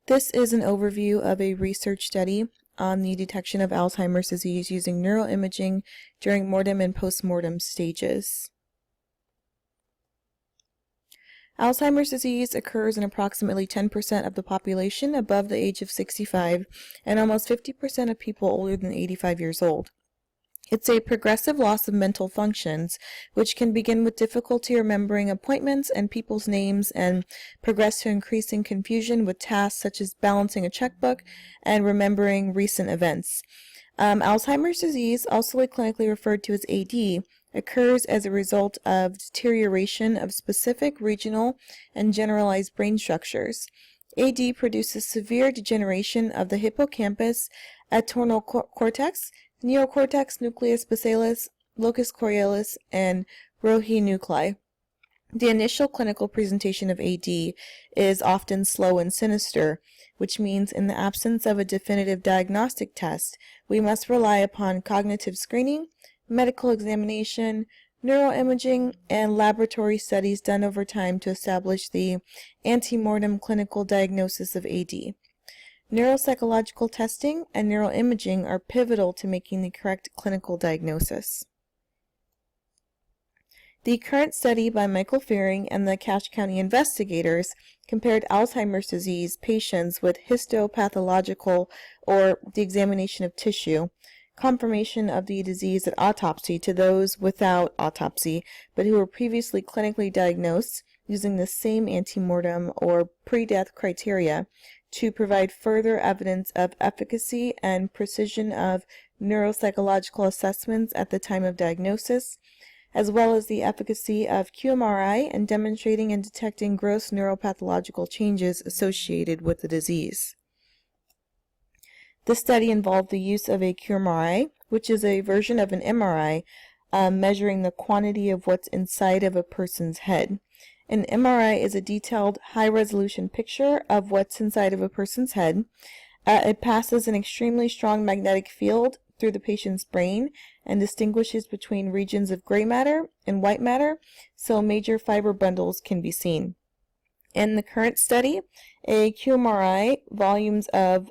This is an overview of a research study on the detection of Alzheimer's disease using neuroimaging during mortem and postmortem stages. Alzheimer's disease occurs in approximately 10% of the population above the age of 65 and almost 50% of people older than 85 years old. It's a progressive loss of mental functions, which can begin with difficulty remembering appointments and people's names and progress to increasing confusion with tasks such as balancing a checkbook and remembering recent events. Alzheimer's disease, also clinically referred to as AD, occurs as a result of deterioration of specific regional and generalized brain structures. AD produces severe degeneration of the hippocampus, attornal cortex, neocortex, nucleus basalis, locus coeruleus, and Broca's nuclei. The initial clinical presentation of AD is often slow and sinister, which means in the absence of a definitive diagnostic test, we must rely upon cognitive screening, medical examination, neuroimaging, and laboratory studies done over time to establish the antemortem clinical diagnosis of AD. Neuropsychological testing and neuroimaging are pivotal to making the correct clinical diagnosis. The current study by Michael Fearing and the Cache County investigators compared Alzheimer's disease patients with histopathological or the examination of tissue, confirmation of the disease at autopsy to those without autopsy but who were previously clinically diagnosed using the same antemortem or pre-death criteria to provide further evidence of efficacy and precision of neuropsychological assessments at the time of diagnosis, as well as the efficacy of qMRI in demonstrating and detecting gross neuropathological changes associated with the disease. This study involved the use of a qMRI, which is a version of an MRI, measuring the quantity of what's inside of a person's head. An MRI is a detailed, high-resolution picture of what's inside of a person's head. It passes an extremely strong magnetic field through the patient's brain and distinguishes between regions of gray matter and white matter, so major fiber bundles can be seen. In the current study, a qMRI volumes of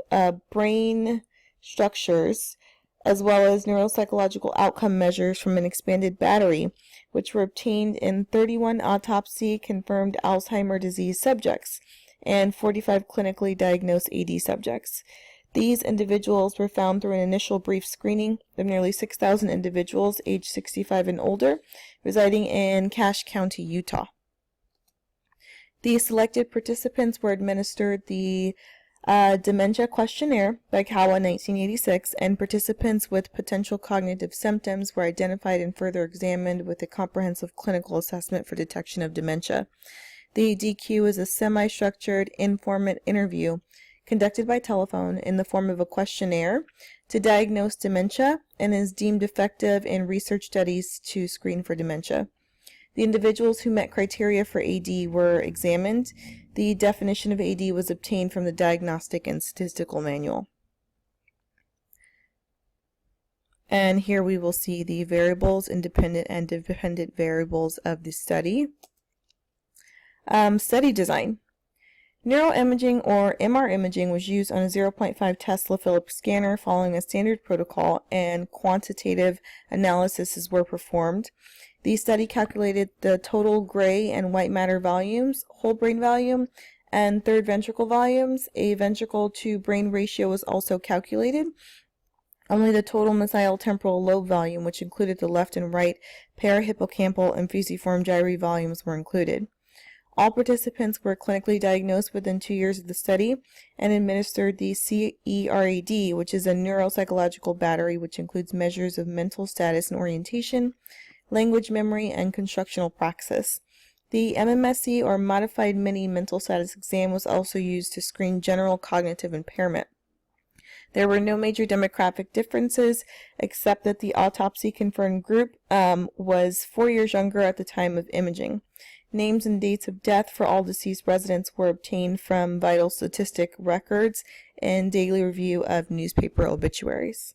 brain structures as well as neuropsychological outcome measures from an expanded battery, which were obtained in 31 autopsy-confirmed Alzheimer's disease subjects and 45 clinically diagnosed AD subjects. These individuals were found through an initial brief screening of nearly 6,000 individuals aged 65 and older, residing in Cache County, Utah. The selected participants were administered the Dementia Questionnaire by Kawa in 1986, and participants with potential cognitive symptoms were identified and further examined with a comprehensive clinical assessment for detection of dementia. The DQ is a semi-structured, informant interview conducted by telephone in the form of a questionnaire to diagnose dementia and is deemed effective in research studies to screen for dementia. The individuals who met criteria for AD were examined. The definition of AD was obtained from the Diagnostic and Statistical Manual. And here we will see the variables, independent and dependent variables of the study. Study design. Neuroimaging or MR imaging was used on a 0.5 Tesla Philips scanner following a standard protocol, and quantitative analyses were performed. The study calculated the total gray and white matter volumes, whole brain volume, and third ventricle volumes. A ventricle to brain ratio was also calculated. Only the total mesial temporal lobe volume, which included the left and right parahippocampal and fusiform gyri volumes, were included. All participants were clinically diagnosed within 2 years of the study and administered the CERAD, which is a neuropsychological battery which includes measures of mental status and orientation, language memory, and constructional praxis. The MMSE, or Modified Mini Mental Status Exam, was also used to screen general cognitive impairment. There were no major demographic differences, except that the autopsy-confirmed group was 4 years younger at the time of imaging. Names and dates of death for all deceased residents were obtained from vital statistic records and daily review of newspaper obituaries.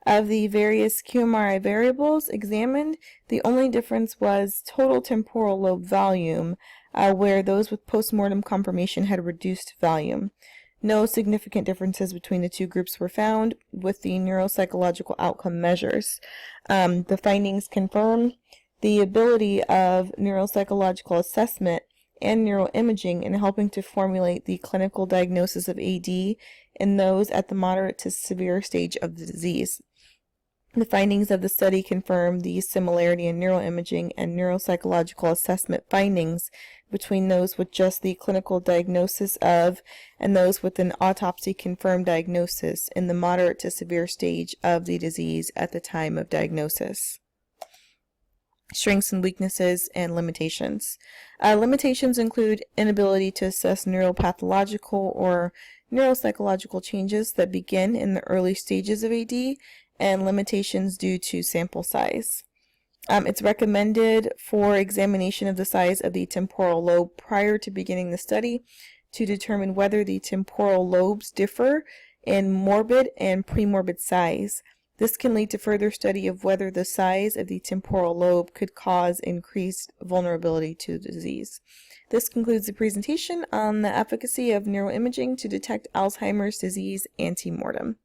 Of the various qMRI variables examined, the only difference was total temporal lobe volume, where those with postmortem confirmation had reduced volume. No significant differences between the two groups were found with the neuropsychological outcome measures. The findings confirm the ability of neuropsychological assessment and neuroimaging in helping to formulate the clinical diagnosis of AD in those at the moderate to severe stage of the disease. The findings of the study confirm the similarity in neuroimaging and neuropsychological assessment findings between those with just the clinical diagnosis of and those with an autopsy-confirmed diagnosis in the moderate to severe stage of the disease at the time of diagnosis. Strengths and weaknesses and limitations. Limitations include inability to assess neuropathological or neuropsychological changes that begin in the early stages of AD, and limitations due to sample size. It's recommended for examination of the size of the temporal lobe prior to beginning the study to determine whether the temporal lobes differ in morbid and premorbid size. This can lead to further study of whether the size of the temporal lobe could cause increased vulnerability to the disease. This concludes the presentation on the efficacy of neuroimaging to detect Alzheimer's disease antemortem.